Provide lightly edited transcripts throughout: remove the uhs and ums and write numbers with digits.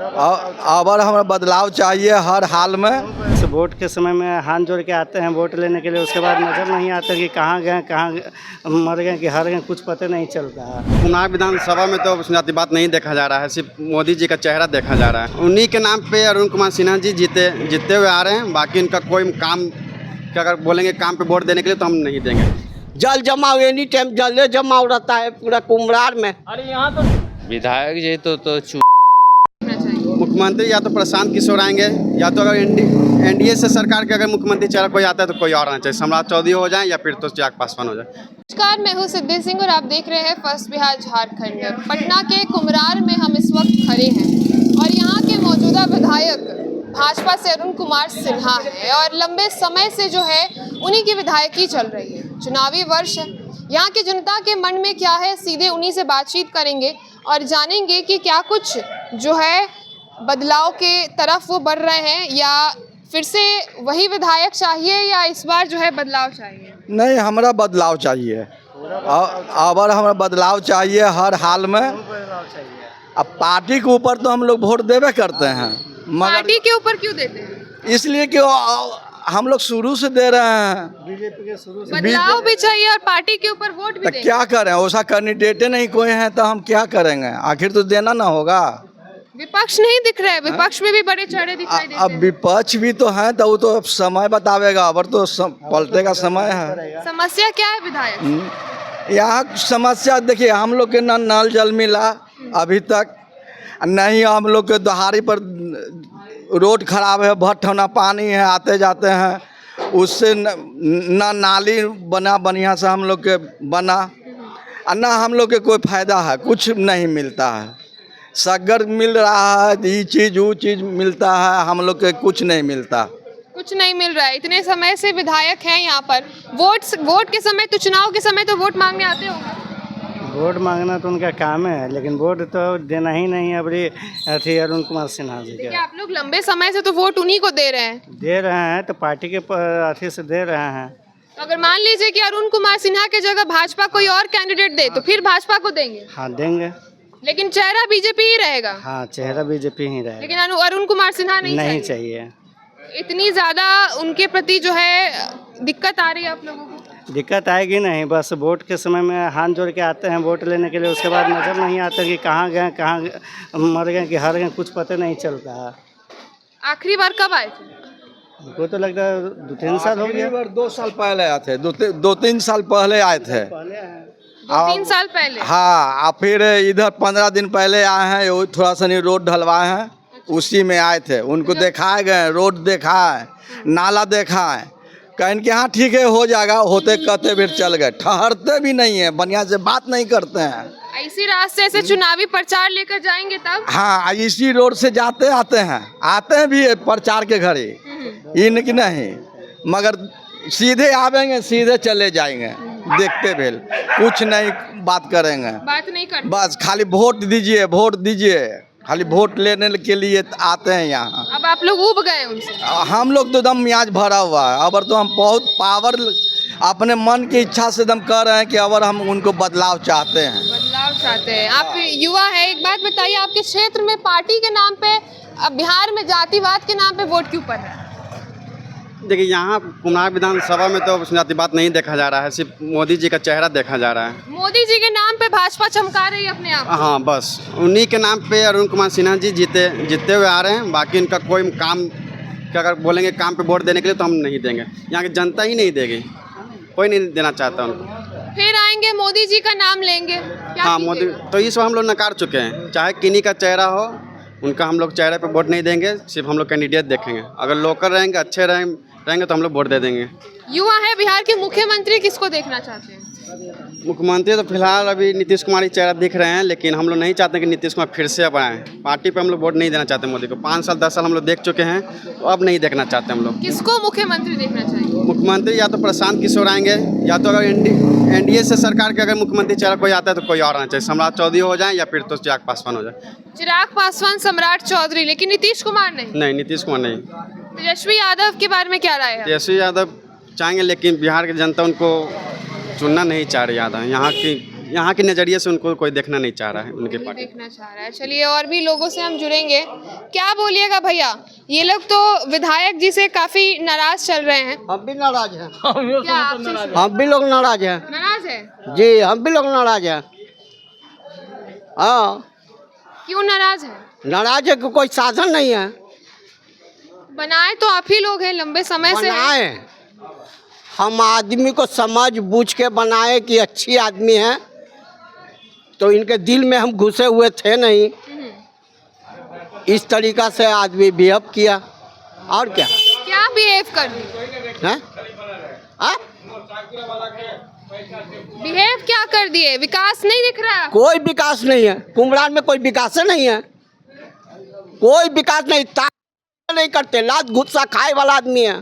अब हमें बदलाव चाहिए हर हाल में। वोट के समय में हाथ जोड़ के आते हैं वोट लेने के लिए, उसके बाद नजर नहीं आता कि कहाँ गए, कहाँ मर गए कि हार गए, कुछ पता नहीं चलता है। चुनाव विधानसभा में तो जातिवाद नहीं देखा जा रहा है, सिर्फ मोदी जी का चेहरा देखा जा रहा है। उन्हीं के नाम पे अरुण कुमार सिन्हा जी जीतते हुए आ रहे हैं। बाकी इनका कोई काम क्या अगर बोलेंगे काम पे वोट देने के लिए तो हम नहीं देंगे। जल जमाव एनी टाइम जल जमाव रहता है पूरा कुम्हरार में। अरे यहाँ तो विधायक जी तो मुख्यमंत्री या तो प्रशांत किशोर आएंगे या तो अगर एनडीए से सरकार के अगर मुख्यमंत्री चेहरा कोई आता है तो कोई और आना चाहिए। सम्राट चौधरी हो जाए या फिर तो चिराग पासवान हो जाए। नमस्कार, मैं हूँ सिद्धि सिंह और आप देख रहे हैं फर्स्ट बिहार झारखंड। पटना के कुम्हरार में हम इस वक्त खड़े हैं और यहाँ के मौजूदा विधायक भाजपा से अरुण कुमार सिन्हा है और लंबे समय से जो है उन्हीं की विधायकी चल रही है। चुनावी वर्ष है, यहाँ की जनता के मन में क्या है, सीधे उन्हीं से बातचीत करेंगे और जानेंगे कि क्या कुछ जो है बदलाव के तरफ वो बढ़ रहे हैं या फिर से वही विधायक चाहिए या इस बार जो है बदलाव चाहिए। नहीं, हमारा बदलाव चाहिए। अब हमें बदलाव चाहिए हर हाल में। अब पार्टी के ऊपर तो हम लोग वोट देवे करते हैं, मगर पार्टी के ऊपर क्यों देते हैं? इसलिए कि हम लोग शुरू से दे रहे हैं। बीजेपी के शुरू से बदलाव भी चाहिए और पार्टी के ऊपर वोट भी तो देंगे। क्या करें, ऐसा कैंडिडेट नहीं कोई है तो हम क्या करेंगे, आखिर तो देना ना होगा। विपक्ष नहीं दिख रहा है, विपक्ष में भी बड़े चेहरे दिखाई देते अब हैं। विपक्ष भी तो है तो वो तो अब समय बतावेगा, अब तो पलटे का समय है। समस्या क्या है विधायक? यहाँ समस्या देखिए, हम लोग के ना नल जल मिला अभी तक नहीं, हम लोग के दोहारी पर रोड खराब है, भट्ट होना पानी है, आते जाते हैं उससे ना नाली बना बढ़िया से हम लोग के बना, ना हम लोग के कोई फायदा है, कुछ नहीं मिलता है। सगर मिल रहा है, ये चीज़ वो चीज़ मिलता है, हम लोग के कुछ नहीं मिलता। कुछ नहीं मिल रहा है। इतने समय से विधायक हैं यहाँ पर, वोट के समय तो चुनाव के समय तो वोट मांगने आते होंगे। वोट मांगना तो उनका काम है, लेकिन वोट तो देना ही नहीं है अभी अथी अरुण कुमार सिन्हा जी देखिए, के। आप लोग लंबे समय से तो वोट उन्हीं को दे रहे हैं। दे रहे हैं तो पार्टी के अथी से दे रहे हैं। तो अगर मान लीजिए कि अरुण कुमार सिन्हा के जगह भाजपा कोई और कैंडिडेट दे तो फिर भाजपा को देंगे, हाँ देंगे। लेकिन चेहरा बीजेपी ही रहेगा। हाँ चेहरा बीजेपी ही रहेगा, लेकिन अरुण कुमार सिन्हा नहीं चाहिए। इतनी ज्यादा उनके प्रति जो है दिक्कत आ रही है आप लोगों को? दिक्कत आएगी नहीं, बस वोट के समय में हाथ जोड़ के आते हैं वोट लेने के लिए, उसके बाद नजर नहीं आता कि कहाँ गए, कहाँ मर गए कि हार गए, कुछ पता नहीं चलता है। आखिरी बार कब आए थे? हमको तो लगता है 2-3 साल हो गया। 2 साल पहले आए थे, 2-3 साल पहले आए थे। 3 साल पहले? हाँ, फिर इधर 15 दिन पहले आए हैं, वो थोड़ा सा नहीं रोड ढलवाए हैं, उसी में आए थे। उनको दिखाए गए, रोड देखा है, नाला देखा है, कहीं कि हाँ ठीक है हो जाएगा, होते कहते फिर चल गए, ठहरते भी नहीं है, बढ़िया से बात नहीं करते हैं। इसी रास्ते से चुनावी प्रचार लेकर जाएंगे तब? हाँ, इसी रोड से जाते आते हैं भी प्रचार के घड़ी, इनकी नहीं, मगर सीधे आवेंगे सीधे चले जाएंगे, देखते भेल कुछ नहीं बात करेंगे, बात नहीं करते, बस खाली वोट दीजिए, खाली वोट लेने के लिए आते हैं यहाँ। अब आप लोग उब गए उनसे? हम लोग तो दम मियाज भरा हुआ है, अब तो हम बहुत पावर अपने मन की इच्छा से दम कर रहे हैं कि अब हम उनको बदलाव चाहते हैं। बदलाव चाहते हैं। आप युवा है, एक बात बताइए, आपके क्षेत्र में पार्टी के नाम पे, अब बिहार में जातिवाद के नाम पे वोट क्यों पड़ रहा है? देखिए, यहाँ कुम्हरार विधानसभा में तो जातिवाद नहीं देखा जा रहा है, सिर्फ मोदी जी का चेहरा देखा जा रहा है। मोदी जी के नाम पे भाजपा चमका रही है अपने आप को। हाँ, बस उन्हीं के नाम पे अरुण कुमार सिन्हा जी जीतते हुए आ रहे हैं। बाकी इनका कोई काम क्या अगर बोलेंगे काम पे वोट देने के लिए तो हम नहीं देंगे। यहाँ की जनता ही नहीं देगी, कोई नहीं देना चाहता उनको। फिर आएंगे मोदी जी का नाम लेंगे, क्या हाँ मोदी, तो इस बार हम लोग नकार चुके हैं। चाहे किन्हीं का चेहरा हो, उनका हम लोग चेहरे पे वोट नहीं देंगे, सिर्फ हम लोग कैंडिडेट देखेंगे। अगर लोकल रहेंगे, अच्छे रहेंगे तो हम लोग वोट दे देंगे। युवा है, बिहार के मुख्यमंत्री किसको देखना चाहते हैं? मुख्यमंत्री तो फिलहाल अभी नीतीश कुमार ही चेहरा दिख रहे हैं, लेकिन हम लोग नहीं चाहते कि नीतीश कुमार फिर से अब आएँ। पार्टी पे हम लोग वोट नहीं देना चाहते मोदी को। 5 साल 10 साल हम लोग देख चुके हैं, तो अब नहीं देखना चाहते हम लोग। किसको मुख्यमंत्री देखना चाहिए? मुख्यमंत्री या तो प्रशांत किशोर आएंगे या तो अगर एनडीए से सरकार के अगर मुख्यमंत्री चेहरा कोई आता है तो कोई और आना चाहिए। सम्राट चौधरी हो जाए या फिर तो चिराग पासवान हो जाए। चिराग पासवान, सम्राट चौधरी, लेकिन नीतीश कुमार नहीं? नीतीश कुमार नहीं। तेजस्वी यादव के बारे में क्या राय है? तेजस्वी यादव चाहेंगे, लेकिन बिहार की जनता उनको चुनना नहीं चाह रही। यादव यहाँ की यहाँ के नज़रिए से उनको कोई देखना नहीं चाह रहा है उनके नहीं पार्टी। देखना चाह रहा है। चलिए और भी लोगों से हम जुड़ेंगे। क्या बोलिएगा भैया, ये लोग तो विधायक जी से काफी नाराज चल रहे हैं। हम भी नाराज हैं। क्या आपसे हम भी लोग नाराज हैं। नाराज है? जी हम भी लोग नाराज हैं। हाँ क्यों नाराज है? नाराज है कि कोई साधन नहीं है। बनाए तो आप ही लोग हैं, लंबे समय से हैं। बनाए हम आदमी को समझ बूझ के बनाए कि अच्छी आदमी है, तो इनके दिल में हम घुसे हुए थे नहीं। इस तरीका से आदमी बिहेव किया और क्या क्या बिहेव कर दिए? है? हाँ? बिहेव क्या कर दिए? विकास नहीं दिख रहा? कोई विकास नहीं है कुमरान में, कोई विकास नहीं है, कोई विकास नहीं। नहीं करते, लात गुस्सा खाए वाला आदमी है।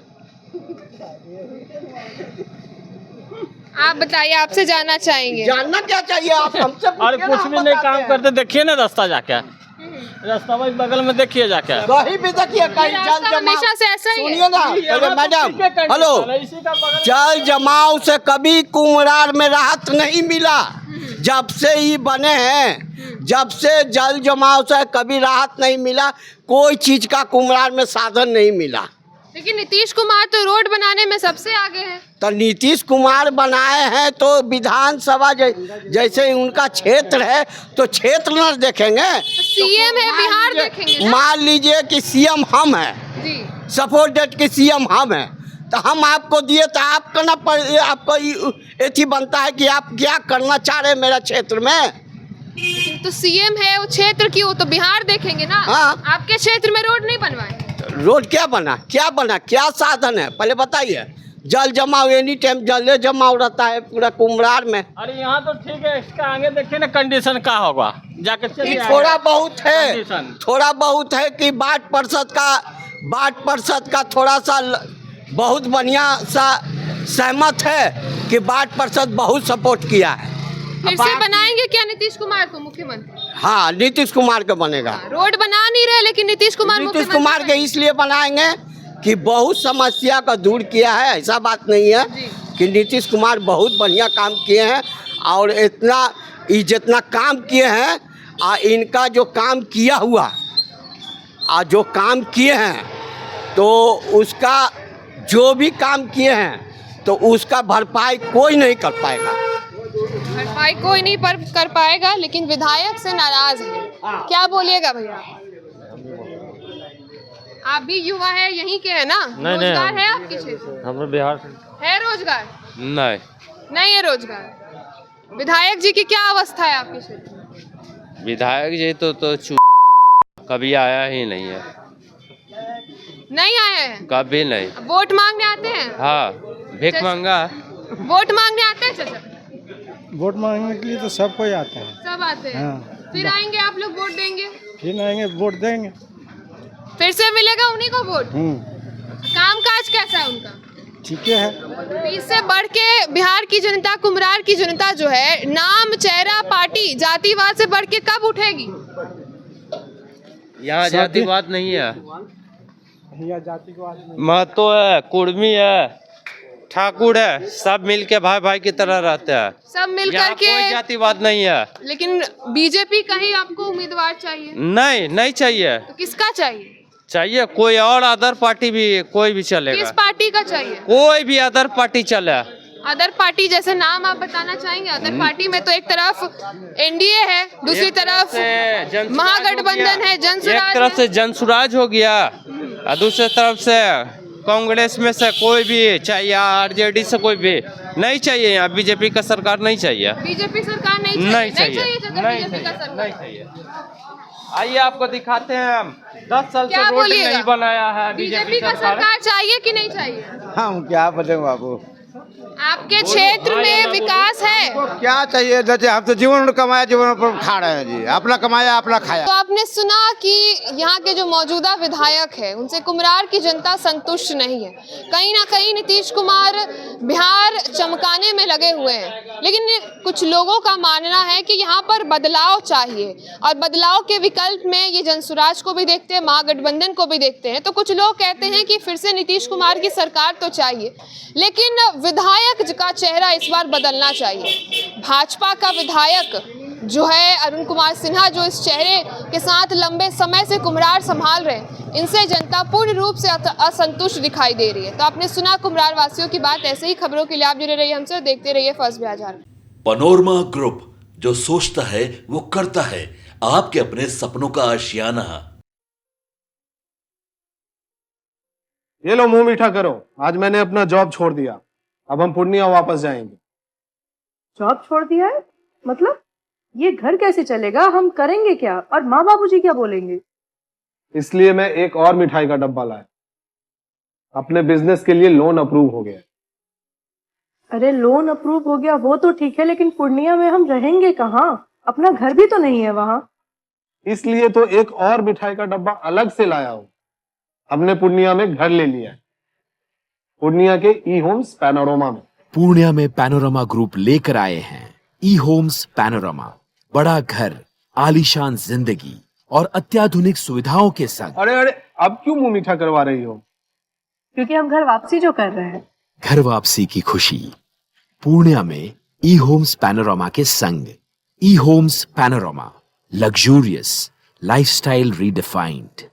आप बताइए, आपसे जानना चाहेंगे। जानना क्या चाहिए आप हमसे? और कुछ भी नहीं काम करते, देखिए ना रास्ता जाके, रास्ता वही बगल में देखिए जाके। कहीं भी देखिए, कहीं जल रास्ता जमाव। हमेशा से ऐसा ही है। सुनिए ना अरे मैडम, हेलो, इसी का बगल जल जमाव से कभी कुमरार में राहत नहीं मिला। जब से ही बने हैं, जब से जल जमाव से कभी राहत नहीं मिला। कोई चीज का कुमरार में साधन नहीं मिला। लेकिन नीतीश कुमार तो रोड बनाने में सबसे आगे है। तो नीतीश कुमार बनाए हैं तो विधानसभा जैसे उनका क्षेत्र है तो क्षेत्र न देखेंगे? सीएम है, बिहार देखेंगे ना? मान लीजिए कि सीएम हम हैं, जी सपोर्टेड के सीएम हम हैं, तो हम आपको दिए तो आप करना आपको ये बनता है कि आप क्या करना चाह रहे हैं मेरा क्षेत्र में। तो सीएम है वो क्षेत्र की, वो तो बिहार देखेंगे ना। हाँ। आपके क्षेत्र में रोड नहीं बनवाए? रोड क्या बना, क्या बना, क्या साधन है पहले बताइए। जल जमाव एनी टाइम जल जमाव रहता है पूरा कुमरार में। अरे यहाँ तो ठीक है, इसका आगे देखिए ना कंडीशन क्या होगा, जाके चलिए। थोड़ा बहुत है, कंडीशन। थोड़ा बहुत है कि वार्ड पार्षद का थोड़ा सा बहुत बढ़िया सा सहमत है कि वार्ड पार्षद बहुत सपोर्ट किया है। फिर से बनाएंगे क्या नीतीश कुमार को मुख्यमंत्री? हाँ नीतीश कुमार का बनेगा। रोड बना नहीं रहे लेकिन नीतीश कुमार नीतीश कुमार के इसलिए बनाएंगे कि बहुत समस्या का दूर किया है, ऐसा बात नहीं है कि नीतीश कुमार बहुत बढ़िया काम किए हैं। और जितना काम किए हैं इनका जो काम किया हुआ जो काम किए हैं तो उसका जो भी काम किए हैं तो उसका भरपाई कोई नहीं कर पाएगा। भरपाई कोई नहीं कर पाएगा, लेकिन विधायक से नाराज है। क्या बोलिएगा भैया? आप भी युवा है, यहीं के है ना? रोजगार है आपके क्षेत्र? हम बिहार है रोजगार? नहीं है रोजगार। विधायक जी की क्या अवस्था है आपके क्षेत्र में? विधायक जी तो कभी आया ही नहीं है। नहीं आए हैं? कभी नहीं। वोट मांगने आते हैं? हाँ, भीख मांगा। वोट मांगने आते हैं चाचा? वोट मांगने के लिए तो सब कोई आता है। सब आते हैं। हाँ। फिर आएंगे आप लोग वोट देंगे? फिर आएंगे वोट देंगे। फिर से मिलेगा उन्हीं को वोट? काम काज कैसा है उनका? ठीक है। तो इससे बढ़ के बिहार की जनता, कुमरार की जनता जो है, नाम, चेहरा, पार्टी, जातिवाद से बढ़ के कब उठेगी? यहाँ जातिवाद नहीं है, जातिवाद महतो है, कुर्मी है, ठाकुर है, सब मिलके भाई भाई की तरह रहते हैं। सब मिल यहाँ करके। कोई जातिवाद नहीं है। लेकिन बीजेपी का ही आपको उम्मीदवार चाहिए? नहीं चाहिए। तो किसका चाहिए? चाहिए कोई और अदर पार्टी भी, कोई भी चलेगा। किस पार्टी का चाहिए? कोई भी अदर पार्टी चले। अदर पार्टी जैसे नाम आप बताना चाहेंगे? अदर पार्टी में तो एक तरफ एनडीए है, दूसरी तरफ महागठबंधन है, जनसुराज। एक तरफ से जनसुराज हो गया और दूसरी तरफ से कांग्रेस में से कोई भी चाहिए, आरजेडी से कोई भी नहीं चाहिए। यहाँ बीजेपी का सरकार नहीं चाहिए। बीजेपी सरकार नहीं चाहिए? नहीं चाहिए। बीजेपी का सरकार नहीं चाहिए। आइए आपको दिखाते हैं हम 10 साल से रोड नहीं बनाया है बीजेपी का सरकार चाहिए कि नहीं चाहिए? हम क्या बोले बाबू, आपके क्षेत्र में विकास है? क्या चाहिए? जैसे हम तो जीवन कमाया, जीवन पर खा रहे हैं जी, अपना कमाया अपना खाया। तो आपने सुना कि यहाँ के जो मौजूदा विधायक है उनसे कुमरार की जनता संतुष्ट नहीं है। कहीं ना कहीं नीतीश कुमार बिहार चमकाने में लगे हुए हैं, लेकिन कुछ लोगों का मानना है कि यहाँ पर बदलाव चाहिए और बदलाव के विकल्प में ये जनसुराज को भी देखते हैं, महागठबंधन को भी देखते हैं। तो कुछ लोग कहते हैं कि फिर से नीतीश कुमार की सरकार तो चाहिए, लेकिन विधायक विधायक का चेहरा इस बार बदलना चाहिए। भाजपा का विधायक जो है अरुण कुमार सिन्हा, जो इस चेहरे के साथ लंबे समय से कुम्हरार संभाल रहे हैं, इनसे जनता पूर्ण रूप से असंतुष्ट दिखाई दे रही है। तो आपने सुना कुम्हरार वासियों की बात। ऐसे ही खबरों के लिए आप जुड़े रहिए हमसे और देखते रहिए first Bihar Jharkhand. Panorama group, जो सोचता है वो करता है। आपके अपने सपनों का आशियाना। ये लो मुंह मीठा करो, आज मैंने अपना जॉब छोड़ दिया, अब हम पूर्णिया वापस जाएंगे। जॉब छोड़ दिया है? मतलब ये घर कैसे चलेगा? हम करेंगे क्या? और माँ बाबूजी क्या बोलेंगे? इसलिए मैं एक और मिठाई का डब्बा लाया। अपने बिजनेस के लिए लोन अप्रूव हो गया। अरे लोन अप्रूव हो गया वो तो ठीक है, लेकिन पूर्णिया में हम रहेंगे कहाँ? अपना घर भी तो नहीं है वहाँ। इसलिए तो एक और मिठाई का डब्बा अलग से लाया हूँ। हमने पूर्णिया में घर ले लिया है, पूर्णिया के ई होम्स पैनोरमा में। पूर्णिया में पैनोरमा ग्रुप लेकर आए हैं ई होम्स पैनोरमा। बड़ा घर, आलीशान जिंदगी और अत्याधुनिक सुविधाओं के संग। अरे अरे, अब क्यों मुंह मीठा करवा रही हो? क्योंकि हम घर वापसी जो कर रहे हैं। घर वापसी की खुशी पूर्णिया में ई होम्स पैनोरमा के संग। E Homes Panorama, luxurious lifestyle redefined.